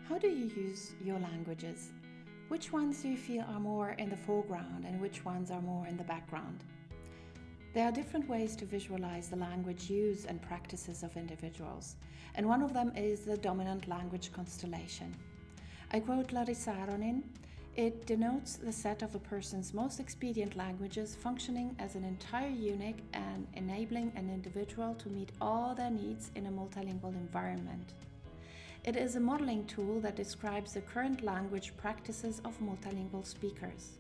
How do you use your languages? Which ones do you feel are more in the foreground and which ones are more in the background? There are different ways to visualize the language use and practices of individuals, and one of them is the Dominant Language Constellation. I quote Larissa Aronin, "It denotes the set of a person's most expedient languages functioning as an entire unit and enabling an individual to meet all their needs in a multilingual environment." It is a modeling tool that describes the current language practices of multilingual speakers.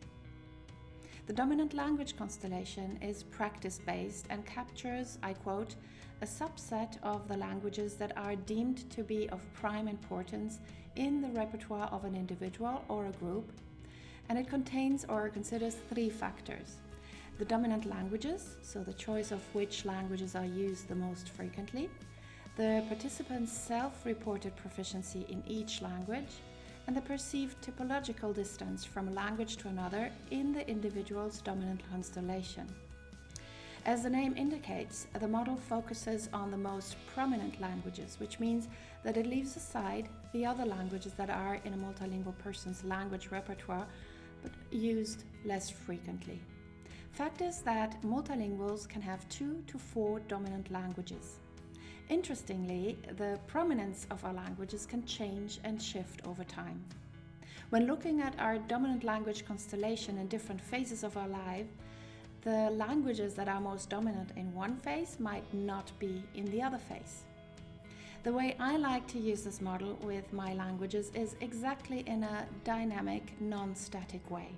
The Dominant Language Constellation is practice-based and captures, I quote, "a subset of the languages that are deemed to be of prime importance in the repertoire of an individual or a group," and it contains or considers 3 factors: the dominant languages, so the choice of which languages are used the most frequently, the participant's self-reported proficiency in each language, and the perceived typological distance from a language to another in the individual's dominant constellation. As the name indicates, the model focuses on the most prominent languages, which means that it leaves aside the other languages that are in a multilingual person's language repertoire, but used less frequently. Fact is that multilinguals can have 2 to 4 dominant languages. Interestingly, the prominence of our languages can change and shift over time. When looking at our dominant language constellation in different phases of our life, the languages that are most dominant in one phase might not be in the other phase. The way I like to use this model with my languages is exactly in a dynamic, non-static way.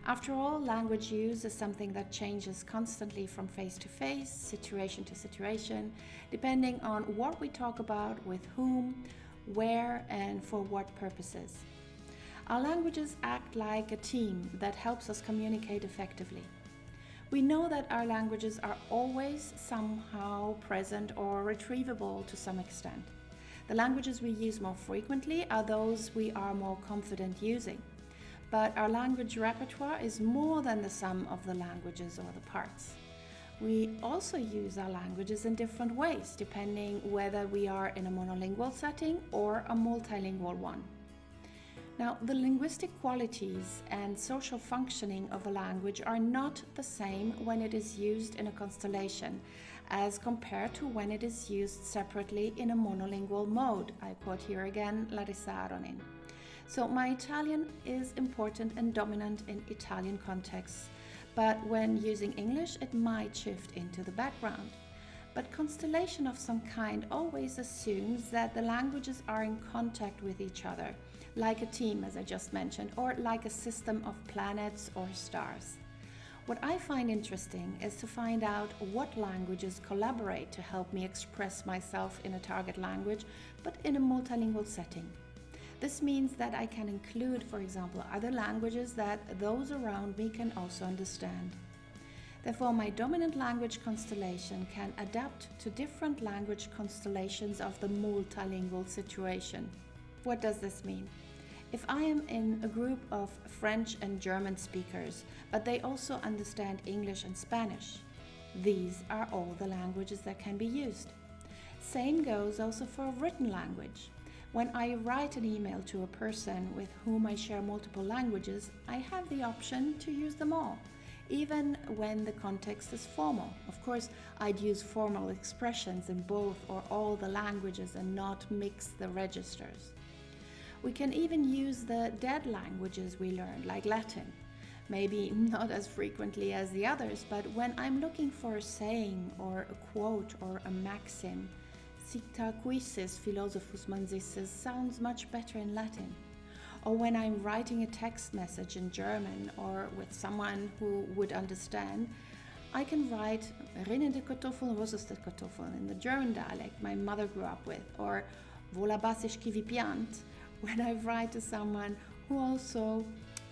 After all, language use is something that changes constantly from phase to phase, situation to situation, depending on what we talk about, with whom, where, and for what purposes. Our languages act like a team that helps us communicate effectively. We know that our languages are always somehow present or retrievable to some extent. The languages we use more frequently are those we are more confident using. But our language repertoire is more than the sum of the languages or the parts. We also use our languages in different ways, depending whether we are in a monolingual setting or a multilingual one. Now, the linguistic qualities and social functioning of a language are not the same when it is used in a constellation as compared to when it is used separately in a monolingual mode. I quote here again Larissa Aronin. So my Italian is important and dominant in Italian contexts, but when using English it might shift into the background. But constellation of some kind always assumes that the languages are in contact with each other, like a team, as I just mentioned, or like a system of planets or stars. What I find interesting is to find out what languages collaborate to help me express myself in a target language, but in a multilingual setting. This means that I can include, for example, other languages that those around me can also understand. Therefore, my dominant language constellation can adapt to different language constellations of the multilingual situation. What does this mean? If I am in a group of French and German speakers, but they also understand English and Spanish, these are all the languages that can be used. Same goes also for written language. When I write an email to a person with whom I share multiple languages, I have the option to use them all, even when the context is formal. Of course, I'd use formal expressions in both or all the languages and not mix the registers. We can even use the dead languages we learned, like Latin. Maybe not as frequently as the others, but when I'm looking for a saying or a quote or a maxim, Cita quisis philosophus mansisis sounds much better in Latin. Or when I'm writing a text message in German or with someone who would understand, I can write rinnende Kartoffeln, rosseste Kartoffeln in the German dialect my mother grew up with, or vola basisch kiwi piant when I write to someone who also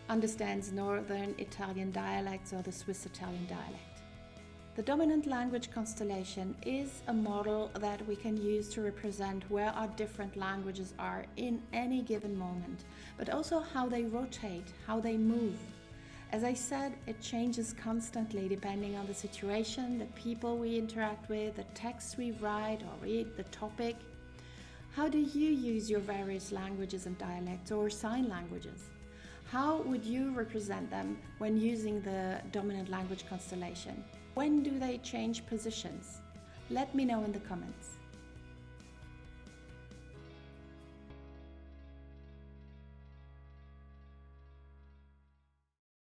understands Northern Italian dialects or the Swiss Italian dialect. The dominant language constellation is a model that we can use to represent where our different languages are in any given moment, but also how they rotate, how they move. As I said, it changes constantly depending on the situation, the people we interact with, the text we write or read, the topic. How do you use your various languages and dialects or sign languages? How would you represent them when using the Dominant Language Constellation? When do they change positions? Let me know in the comments.